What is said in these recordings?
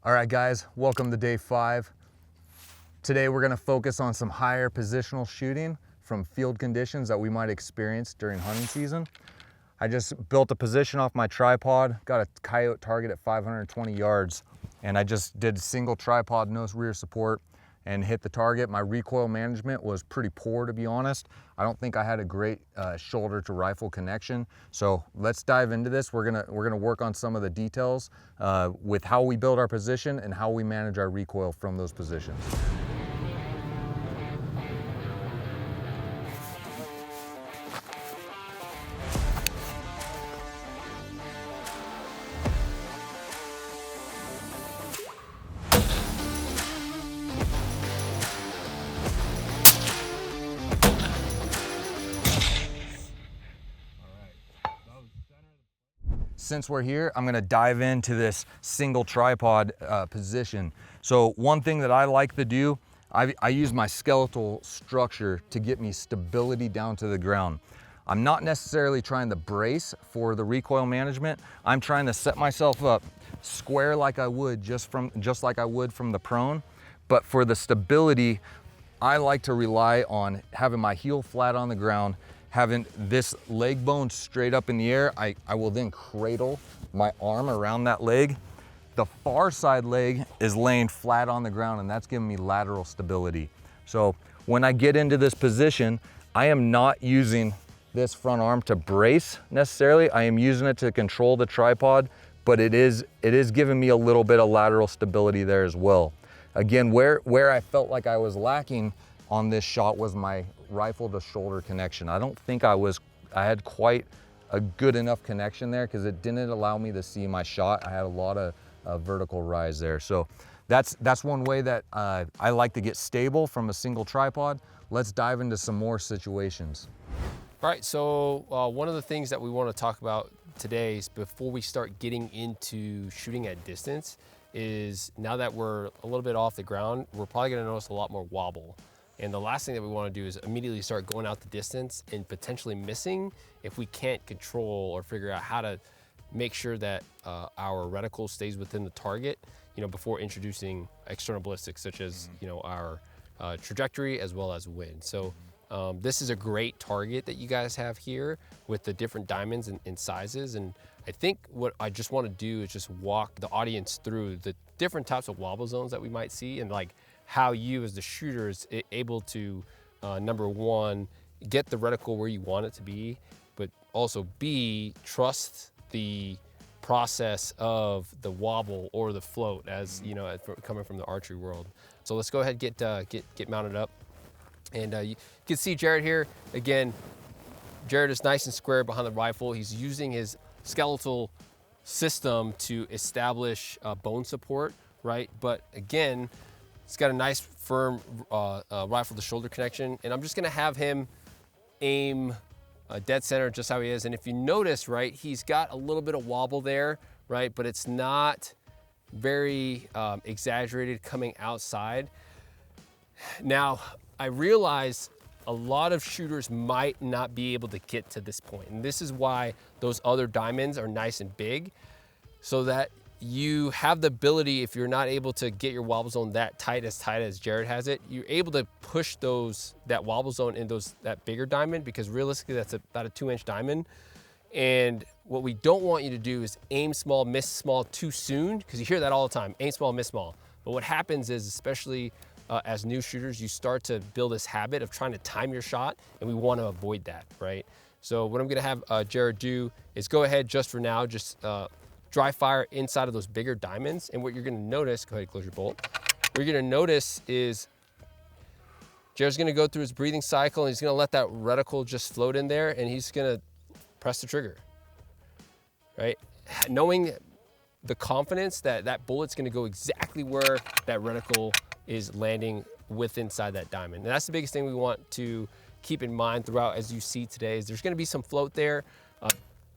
All right, guys, welcome to day 5. Today we're gonna focus on some higher positional shooting from field conditions that we might experience during hunting season. I just built a position off my tripod, got a coyote target at 520 yards, and I just did single tripod, no rear support, and hit the target. My recoil management was pretty poor, to be honest. I don't think I had a great shoulder to rifle connection. So let's dive into this. We're gonna work on some of the details with how we build our position and how we manage our recoil from those positions. Since we're here, I'm gonna dive into this single tripod position. So one thing that I like to do, I use my skeletal structure to get me stability down to the ground. I'm not necessarily trying to brace for the recoil management. I'm trying to set myself up square like I would just like I would from the prone. But for the stability, I like to rely on having my heel flat on the ground, having this leg bone straight up in the air. I will then cradle my arm around that leg. The far side leg is laying flat on the ground, and that's giving me lateral stability. So when I get into this position, I am not using this front arm to brace necessarily. I am using it to control the tripod, but it is giving me a little bit of lateral stability there as well. Again, where I felt like I was lacking on this shot was my rifle to shoulder connection. I don't think I had quite a good enough connection there because it didn't allow me to see my shot. I had a lot of vertical rise there. So that's one way that I like to get stable from a single tripod. Let's dive into some more situations. All right, so one of the things that we want to talk about today is before we start getting into shooting at distance is now that we're a little bit off the ground, we're probably going to notice a lot more wobble. And the last thing that we want to do is immediately start going out the distance and potentially missing if we can't control or figure out how to make sure that our reticle stays within the target, before introducing external ballistics such as, our trajectory as well as wind. So this is a great target that you guys have here with the different diamonds and sizes. And I think what I just want to do is just walk the audience through the different types of wobble zones that we might see and how you as the shooter is able to, number one, get the reticle where you want it to be, but also B, trust the process of the wobble or the float as, coming from the archery world. So let's go ahead and get mounted up. And you can see Jared here. Again, Jared is nice and square behind the rifle. He's using his skeletal system to establish bone support, right? But again, it's got a nice firm rifle to shoulder connection, and I'm just gonna have him aim dead center just how he is. And if you notice, right, he's got a little bit of wobble there, right? But it's not very exaggerated coming outside. Now, I realize a lot of shooters might not be able to get to this point, and this is why those other diamonds are nice and big, so that you have the ability, if you're not able to get your wobble zone that tight as Jared has it, you're able to push that wobble zone in that bigger diamond, because realistically that's about a 2-inch diamond. And what we don't want you to do is aim small, miss small too soon, because you hear that all the time, aim small, miss small. But what happens is, especially as new shooters, you start to build this habit of trying to time your shot, and we want to avoid that, right? So what I'm gonna have Jared do is go ahead just for now, dry fire inside of those bigger diamonds. And what you're gonna notice, go ahead and close your bolt. What you're gonna notice is Jared's gonna go through his breathing cycle, and he's gonna let that reticle just float in there, and he's gonna press the trigger, right? Knowing the confidence that that bullet's gonna go exactly where that reticle is landing inside that diamond. And that's the biggest thing we want to keep in mind throughout as you see today, is there's gonna be some float there,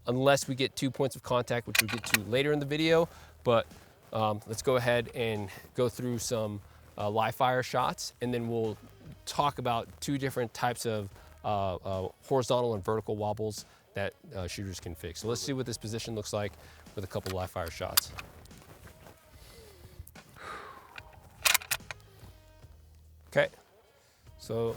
unless we get 2 points of contact, which we'll get to later in the video. But let's go ahead and go through some live fire shots, and then we'll talk about 2 different types of horizontal and vertical wobbles that shooters can fix. So let's see what this position looks like with a couple live fire shots. Okay, so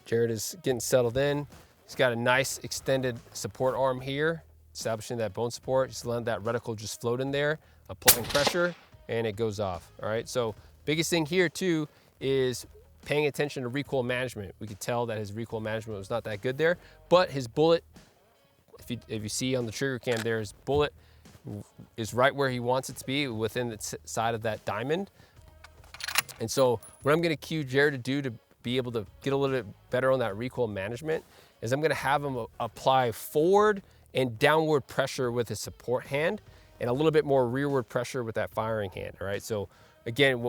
Jared is getting settled in. He's got a nice extended support arm here, establishing that bone support. He's letting that reticle just float in there, applying pressure, and it goes off. All right, so biggest thing here too is paying attention to recoil management. We could tell that his recoil management was not that good there, but his bullet, if you see on the trigger cam there, his bullet is right where he wants it to be, within the side of that diamond. And so what I'm gonna cue Jared to do to be able to get a little bit better on that recoil management is I'm gonna have him apply forward and downward pressure with his support hand and a little bit more rearward pressure with that firing hand, all right? So again,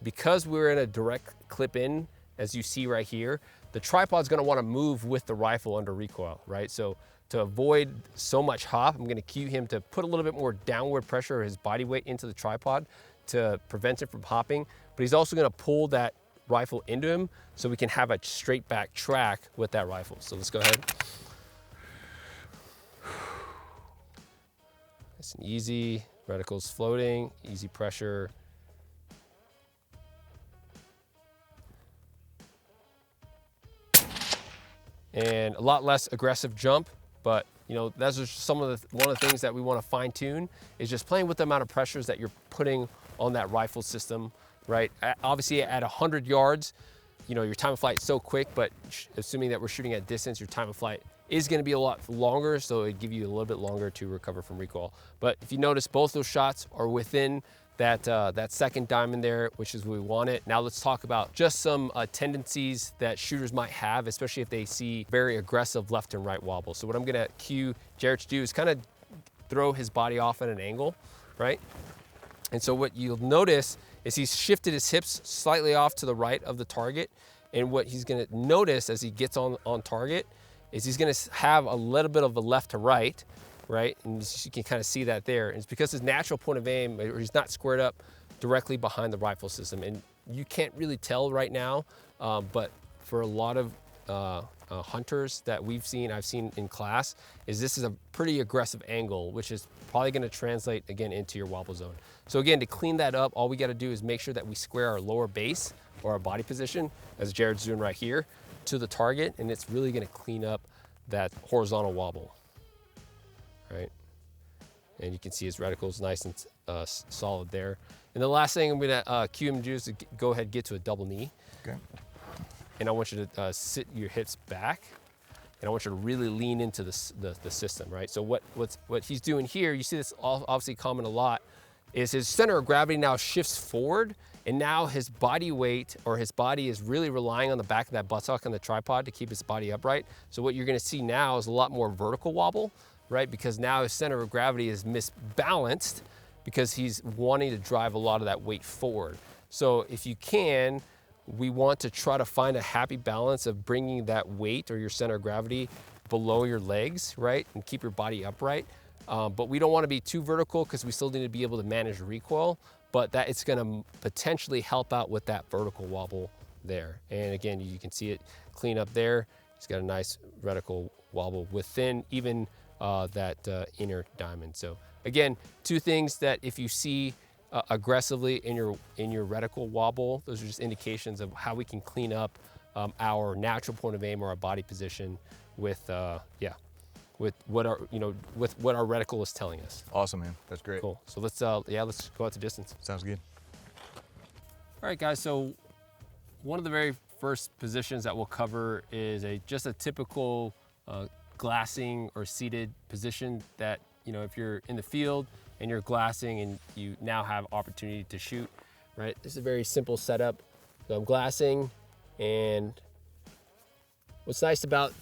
because we're in a direct clip in, as you see right here, the tripod's gonna wanna move with the rifle under recoil, right? So to avoid so much hop, I'm gonna cue him to put a little bit more downward pressure of his body weight into the tripod to prevent it from hopping, but he's also gonna pull that rifle into him so we can have a straight back track with that rifle. So let's go ahead. Nice and easy, reticles floating, easy pressure. And a lot less aggressive jump, but you know, those are one of the things that we want to fine tune is just playing with the amount of pressures that you're putting on that rifle system, right? Obviously at 100 yards, you know, your time of flight is so quick, but assuming that we're shooting at distance, your time of flight is going to be a lot longer, so it'd give you a little bit longer to recover from recoil. But if you notice, both those shots are within that second diamond there, which is where we want it. Now let's talk about just some tendencies that shooters might have, especially if they see very aggressive left and right wobble. So what I'm gonna cue Jared to do is kind of throw his body off at an angle, right? And so what you'll notice is he's shifted his hips slightly off to the right of the target. And what he's gonna notice as he gets on target is he's gonna have a little bit of a left to right, right? And you can kind of see that there. And it's because his natural point of aim, or he's not squared up directly behind the rifle system. And you can't really tell right now, but for a lot of hunters that I've seen in class, this is a pretty aggressive angle, which is probably gonna translate again into your wobble zone. So again, to clean that up, all we gotta do is make sure that we square our lower base or our body position, as Jared's doing right here, to the target, and it's really gonna clean up that horizontal wobble. Right, and you can see his reticles nice and solid there. And the last thing I'm gonna cue him to do is to go ahead and get to a double knee. Okay. And I want you to sit your hips back, and I want you to really lean into the system, right? So what he's doing here, you see this obviously common a lot, is his center of gravity now shifts forward, and now his body weight, or his body, is really relying on the back of that buttock on the tripod to keep his body upright. So what you're gonna see now is a lot more vertical wobble, right? Because now his center of gravity is misbalanced because he's wanting to drive a lot of that weight forward. So if you can, we want to try to find a happy balance of bringing that weight or your center of gravity below your legs, right? And keep your body upright. But we don't want to be too vertical because we still need to be able to manage recoil, but that it's going to potentially help out with that vertical wobble there. And again, you can see it clean up there. He's got a nice reticle wobble within even that inner diamond. So again, two things that if you see aggressively in your reticle wobble, those are just indications of how we can clean up our natural point of aim or our body position with what our reticle is telling us. Awesome, man. That's great. Cool. So let's go out to distance. Sounds good. All right, guys. So one of the very first positions that we'll cover is just a typical glassing or seated position that, you know, if you're in the field and you're glassing and you now have opportunity to shoot, right? This is a very simple setup. So I'm glassing, and what's nice about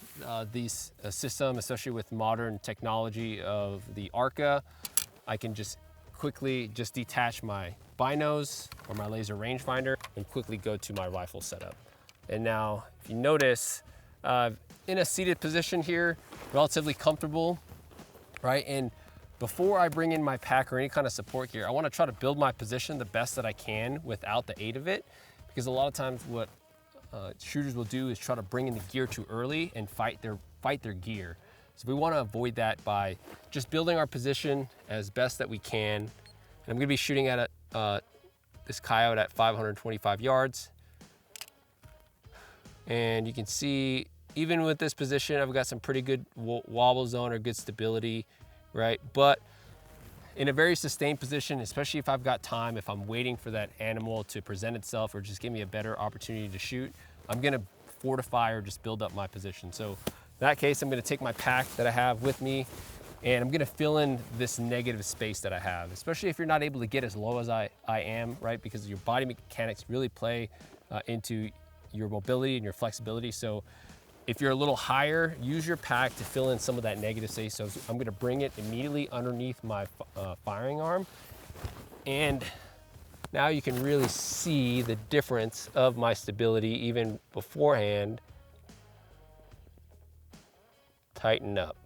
these system, especially with modern technology of the ARCA, I can just quickly detach my binos or my laser rangefinder and quickly go to my rifle setup. And now, if you notice, in a seated position here, relatively comfortable, right? And before I bring in my pack or any kind of support gear, I want to try to build my position the best that I can without the aid of it, because a lot of times what shooters will do is try to bring in the gear too early and fight their gear. So we want to avoid that by just building our position as best that we can. And I'm going to be shooting at this coyote at 525 yards. And you can see, even with this position, I've got some pretty good wobble zone or good stability, right? But in a very sustained position, especially if I've got time, if I'm waiting for that animal to present itself or just give me a better opportunity to shoot, I'm gonna fortify or just build up my position. So in that case, I'm gonna take my pack that I have with me and I'm gonna fill in this negative space that I have, especially if you're not able to get as low as I am, right? Because your body mechanics really play into your mobility and your flexibility. So if you're a little higher, use your pack to fill in some of that negative space. So I'm gonna bring it immediately underneath my firing arm. And now you can really see the difference of my stability even beforehand. Tighten up,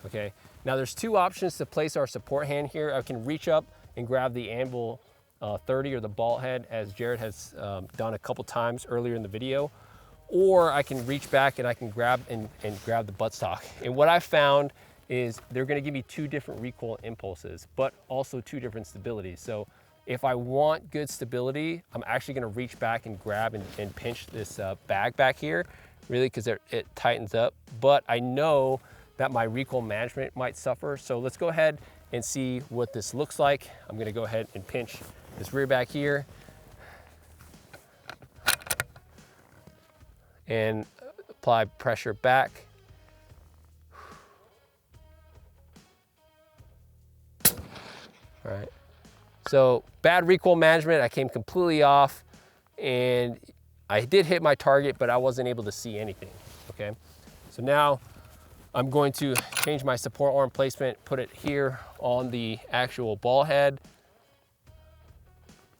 okay? Now there's two options to place our support hand here. I can reach up and grab the anvil 30 or the ball head, as Jared has done a couple times earlier in the video, or I can reach back and I can grab and grab the buttstock. And what I found is they're gonna give me two different recoil impulses, but also two different stabilities. So if I want good stability, I'm actually gonna reach back and grab and pinch this bag back here, really, because it tightens up. But I know that my recoil management might suffer. So let's go ahead and see what this looks like. I'm gonna go ahead and pinch this rear back here and apply pressure back. All right, so bad recoil management, I came completely off and I did hit my target, but I wasn't able to see anything, okay? So now I'm going to change my support arm placement, put it here on the actual ball head.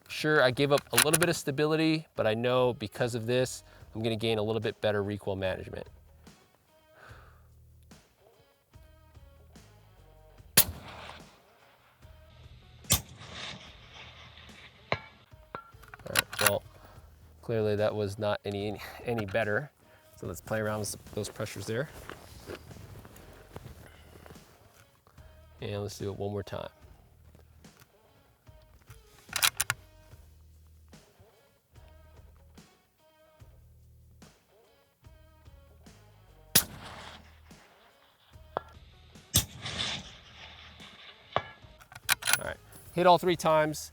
Sure, I gave up a little bit of stability, but I know because of this, I'm gonna gain a little bit better recoil management. All right, well, clearly that was not any better. So let's play around with those pressures there. And let's do it one more time. All right, hit all 3 times.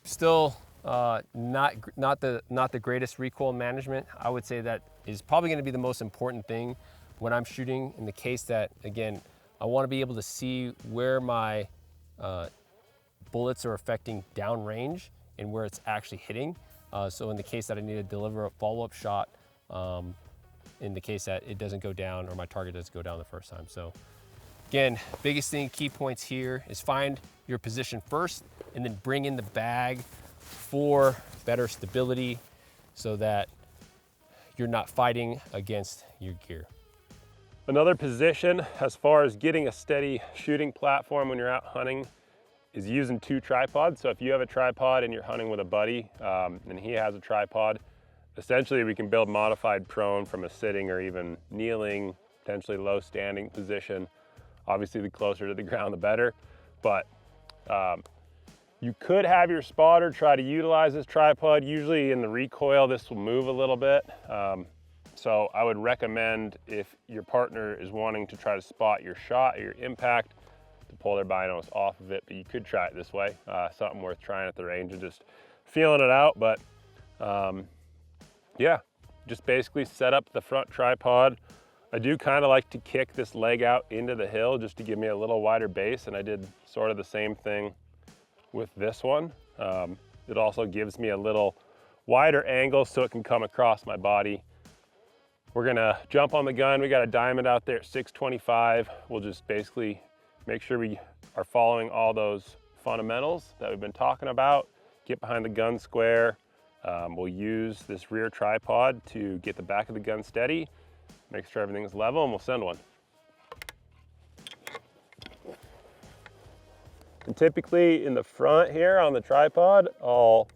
Still not the greatest recoil management. I would say that is probably going to be the most important thing when I'm shooting, in the case that, again, I want to be able to see where my bullets are affecting downrange and where it's actually hitting. So in the case that I need to deliver a follow-up shot, in the case that it doesn't go down or my target doesn't go down the first time. So again, biggest thing, key points here is find your position first and then bring in the bag for better stability so that you're not fighting against your gear. Another position as far as getting a steady shooting platform when you're out hunting is using 2 tripods. So if you have a tripod and you're hunting with a buddy and he has a tripod, essentially we can build modified prone from a sitting or even kneeling, potentially low standing position. Obviously the closer to the ground the better, but you could have your spotter try to utilize this tripod. Usually in the recoil, this will move a little bit. So I would recommend, if your partner is wanting to try to spot your shot or your impact, to pull their binos off of it, but you could try it this way. Something worth trying at the range and just feeling it out. But yeah, just basically set up the front tripod. I do kind of like to kick this leg out into the hill just to give me a little wider base, and I did sort of the same thing with this one. It also gives me a little wider angle so it can come across my body. We're gonna jump on the gun. We got a diamond out there at 625. We'll just basically make sure we are following all those fundamentals that we've been talking about. Get behind the gun square. We'll use this rear tripod to get the back of the gun steady, make sure everything's level, and we'll send one. And typically in the front here on the tripod, I'll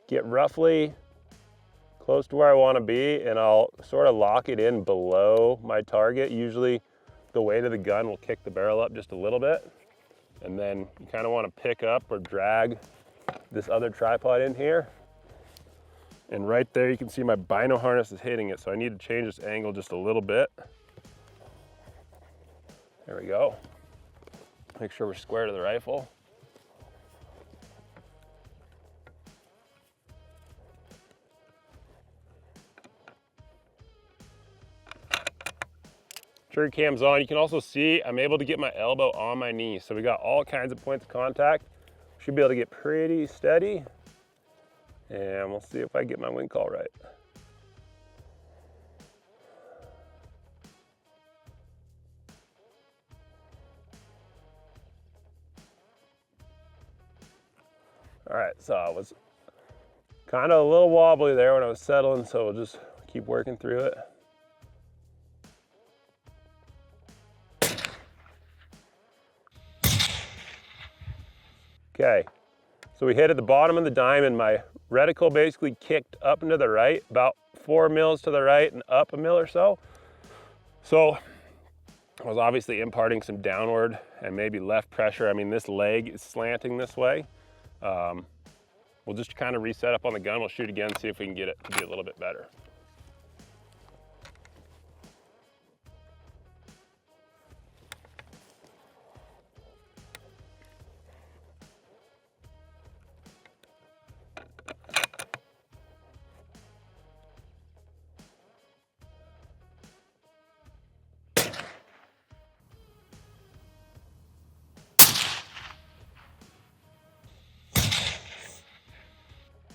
get roughly close to where I want to be, and I'll sort of lock it in below my target. Usually the weight of the gun will kick the barrel up just a little bit, and then you kind of want to pick up or drag this other tripod in here And right there, you can see my bino harness is hitting it, so I need to change this angle just a little bit. There we go. Make sure we're square to the rifle. Trigger cam's on. You can also see I'm able to get my elbow on my knee. So we got all kinds of points of contact. Should be able to get pretty steady. And we'll see if I get my wind call right. All right, so I was kind of a little wobbly there when I was settling, so we'll just keep working through it. Okay, so we hit at the bottom of the diamond. My reticle basically kicked up and to the right, about 4 mils to the right and up a mil or so. So I was obviously imparting some downward and maybe left pressure. I mean, this leg is slanting this way. We'll just kind of reset up on the gun. We'll shoot again, see if we can get it to be a little bit better.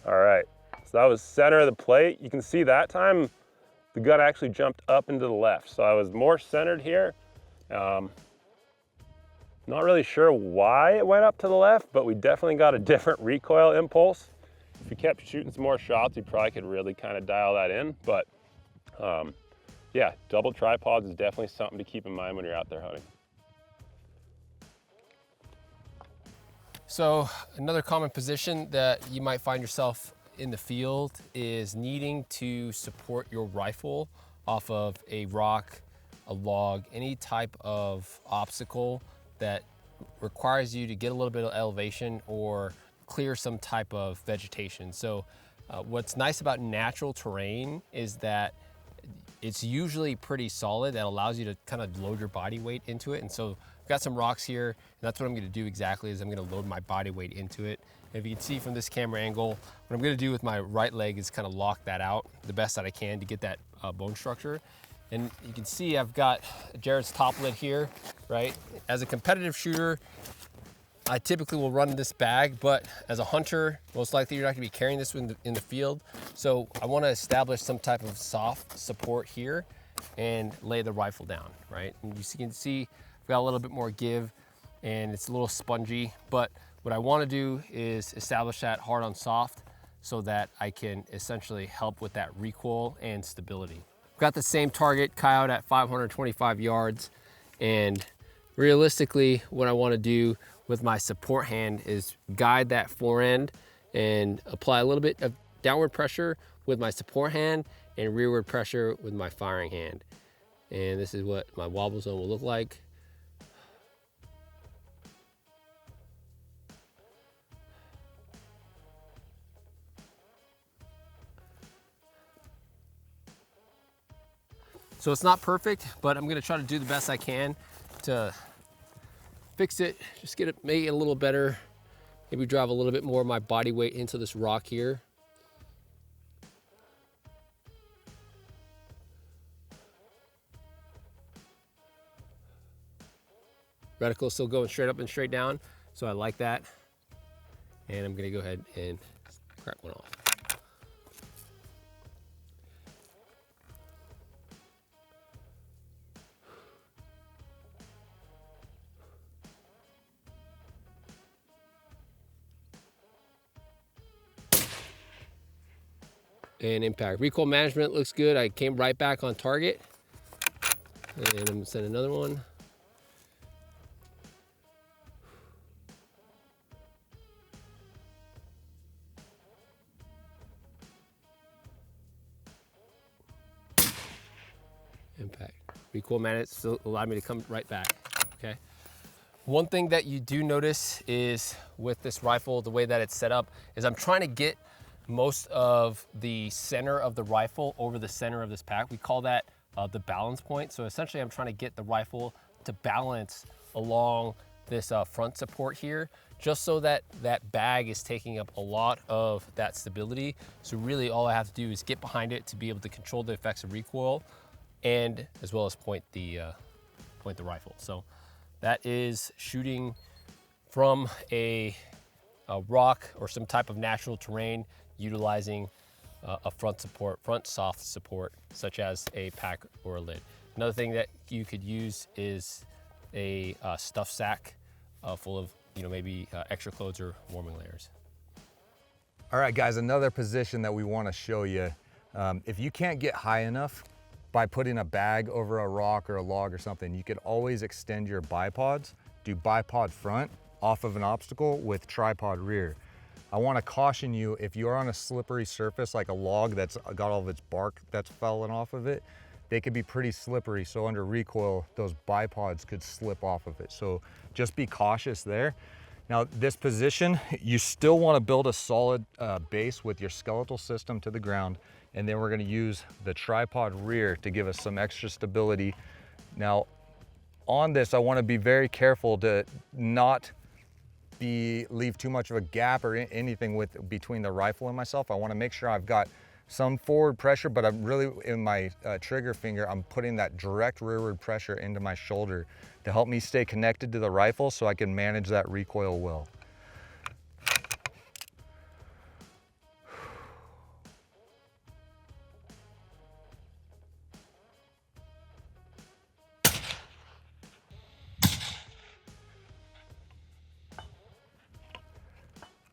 All right, so that was center of the plate. You can see that time the gun actually jumped up into the left. So I was more centered here. Not really sure why it went up to the left, but we definitely got a different recoil impulse. If we kept shooting some more shots, we probably could really kind of dial that in. But yeah, double tripods is definitely something to keep in mind when you're out there hunting. So another common position that you might find yourself in the field is needing to support your rifle off of a rock, a log, any type of obstacle that requires you to get a little bit of elevation or clear some type of vegetation. So what's nice about natural terrain is that it's usually pretty solid. That allows you to kind of load your body weight into it. And so I've got some rocks here, and that's what I'm gonna do exactly, is I'm gonna load my body weight into it. And if you can see from this camera angle, what I'm gonna do with my right leg is kind of lock that out the best that I can to get that bone structure. And you can see I've got Jared's top lid here, right? As a competitive shooter, I typically will run this bag, but as a hunter, most likely you're not gonna be carrying this in the field. So I wanna establish some type of soft support here and lay the rifle down, right? And you can see I've got a little bit more give and it's a little spongy, but what I wanna do is establish that hard on soft so that I can essentially help with that recoil and stability. I've got the same target coyote at 525 yards, and realistically what I wanna do with my support hand is guide that forend and apply a little bit of downward pressure with my support hand and rearward pressure with my firing hand. And this is what my wobble zone will look like. So it's not perfect, but I'm gonna try to do the best I can to fix it, just get it, make it a little better. Maybe drive a little bit more of my body weight into this rock here. Reticle still going straight up and straight down, so I like that. And I'm gonna go ahead and crack one off. And impact. Recoil management looks good. I came right back on target. And I'm gonna send another one. Impact. Recoil management still allowed me to come right back, okay? One thing that you do notice is with this rifle, the way that it's set up, is I'm trying to get most of the center of the rifle over the center of this pack. We call that the balance point. So essentially I'm trying to get the rifle to balance along this front support here, just so that that bag is taking up a lot of that stability. So really all I have to do is get behind it to be able to control the effects of recoil, and as well as point the rifle. So that is shooting from a rock or some type of natural terrain, utilizing a front soft support, such as a pack or a lid. Another thing that you could use is a stuff sack full of, maybe extra clothes or warming layers. All right, guys, another position that we want to show you. If you can't get high enough by putting a bag over a rock or a log or something, you could always extend your bipods, do bipod front off of an obstacle with tripod rear. I want to caution you, if you're on a slippery surface like a log that's got all of its bark that's fallen off of it, they could be pretty slippery. So under recoil, those bipods could slip off of it. So just be cautious there. Now this position, you still want to build a solid base with your skeletal system to the ground. And then we're going to use the tripod rear to give us some extra stability. Now on this, I want to be very careful to not leave too much of a gap or anything between the rifle and myself. I want to make sure I've got some forward pressure, but I'm really, in my trigger finger, I'm putting that direct rearward pressure into my shoulder to help me stay connected to the rifle so I can manage that recoil well.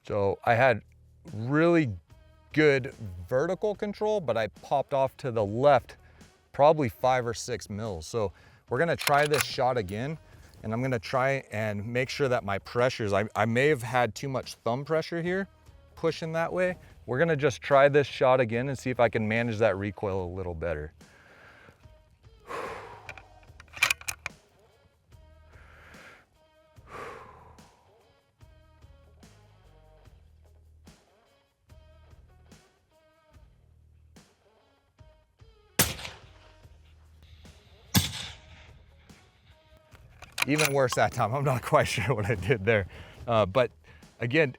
So I had really good vertical control, but I popped off to the left probably 5 or 6 mils. So we're gonna try this shot again, and I'm gonna try and make sure that my pressures, I may have had too much thumb pressure here, pushing that way. We're gonna just try this shot again and see if I can manage that recoil a little better. Even worse that time. I'm not quite sure what I did there. But again,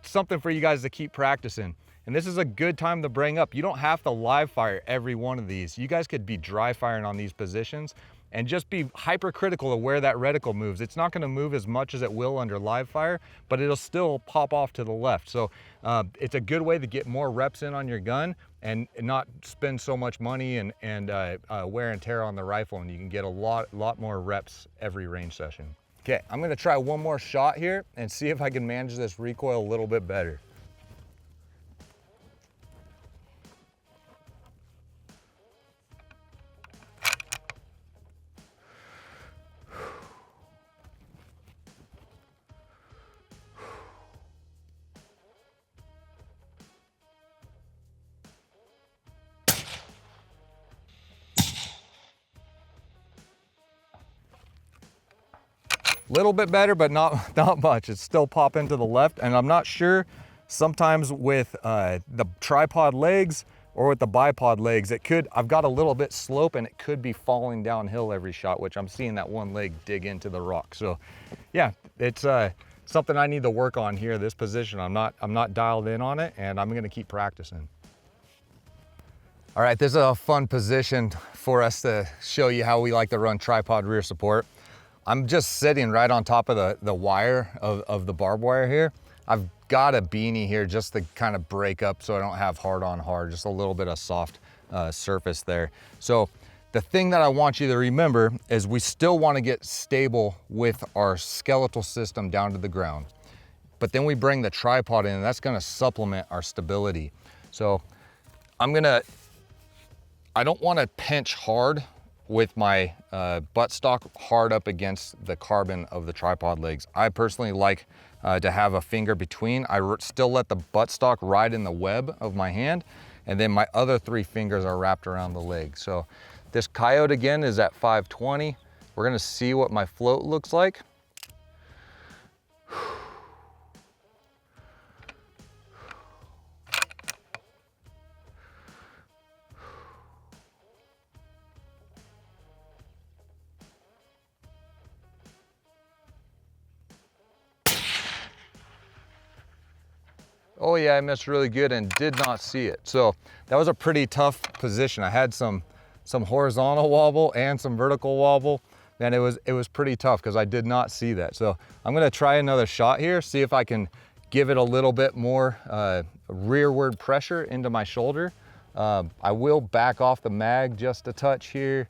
something for you guys to keep practicing. And this is a good time to bring up. You don't have to live fire every one of these. You guys could be dry firing on these positions and just be hypercritical of where that reticle moves. It's not gonna move as much as it will under live fire, but it'll still pop off to the left. So it's a good way to get more reps in on your gun and not spend so much money and wear and tear on the rifle, and you can get a lot more reps every range session. Okay, I'm gonna try one more shot here and see if I can manage this recoil a little bit better. Little bit better, but not much. It's still popping to the left, and I'm not sure, sometimes with the tripod legs or with the bipod legs, I've got a little bit slope and it could be falling downhill every shot, which I'm seeing that one leg dig into the rock. So yeah, it's something I need to work on here, this position. I'm not dialed in on it, and I'm gonna keep practicing. All right, this is a fun position for us to show you how we like to run tripod rear support. I'm just sitting right on top of the wire of the barbed wire here. I've got a beanie here just to kind of break up so I don't have hard on hard, just a little bit of soft surface there. So the thing that I want you to remember is we still want to get stable with our skeletal system down to the ground. But then we bring the tripod in, and that's gonna supplement our stability. So I don't wanna pinch hard with my buttstock hard up against the carbon of the tripod legs. I personally like to have a finger between. I still let the buttstock ride in the web of my hand, and then my other 3 fingers are wrapped around the leg. So this coyote again is at 520. We're gonna see what my float looks like. Oh yeah, I missed really good and did not see it. So that was a pretty tough position. I had some horizontal wobble and some vertical wobble. Man, it was pretty tough because I did not see that. So I'm gonna try another shot here, see if I can give it a little bit more rearward pressure into my shoulder. I will back off the mag just a touch here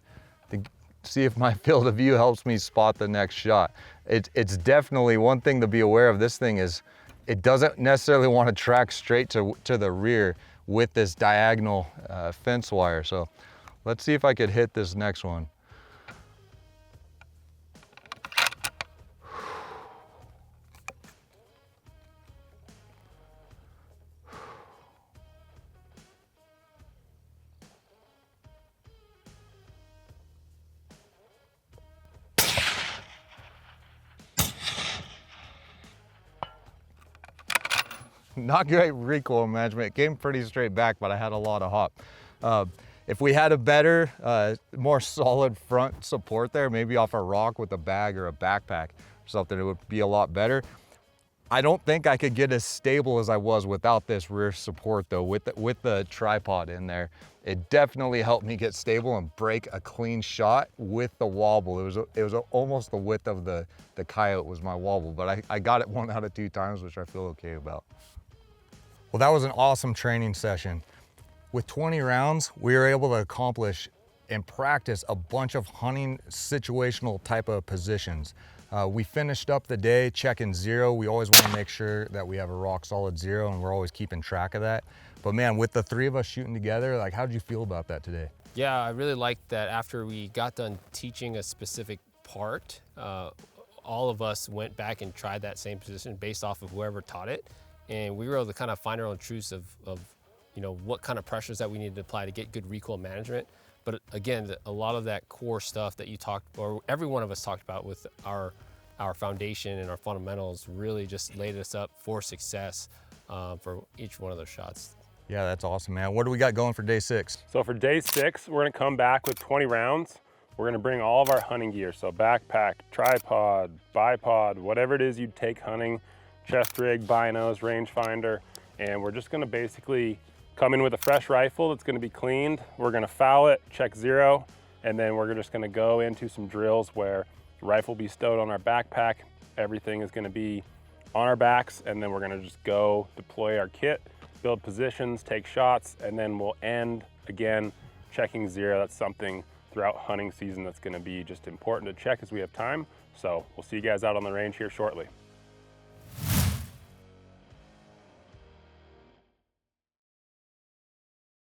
to see if my field of view helps me spot the next shot. It's definitely one thing to be aware of. This thing is, it doesn't necessarily want to track straight to the rear with this diagonal fence wire. So let's see if I could hit this next one. Not great recoil management. It came pretty straight back, but I had a lot of hop. If we had a better, more solid front support there, maybe off a rock with a bag or a backpack or something, it would be a lot better. I don't think I could get as stable as I was without this rear support though, with the tripod in there. It definitely helped me get stable and break a clean shot with the wobble. It was almost the width of the coyote was my wobble, but I got it 1 out of 2 times, which I feel okay about. Well, that was an awesome training session. With 20 rounds, we were able to accomplish and practice a bunch of hunting situational type of positions. We finished up the day checking zero. We always want to make sure that we have a rock solid zero, and we're always keeping track of that. But man, with the 3 of us shooting together, like, how did you feel about that today? Yeah, I really liked that after we got done teaching a specific part, all of us went back and tried that same position based off of whoever taught it. And we were able to kind of find our own truths of you know, what kind of pressures that we needed to apply to get good recoil management. But again, a lot of that core stuff that you talked, or every one of us talked about with our foundation and our fundamentals, really just laid us up for success for each one of those shots. Yeah, that's awesome, man. What do we got going for day 6? So for day 6, we're gonna come back with 20 rounds. We're gonna bring all of our hunting gear. So backpack, tripod, bipod, whatever it is you'd take hunting, chest rig, binos, rangefinder, and we're just gonna basically come in with a fresh rifle that's gonna be cleaned. We're gonna foul it, check zero, and then we're just gonna go into some drills where the rifle will be stowed on our backpack, everything is gonna be on our backs, and then we're gonna just go deploy our kit, build positions, take shots, and then we'll end again checking zero. That's something throughout hunting season that's gonna be just important to check as we have time. So we'll see you guys out on the range here shortly.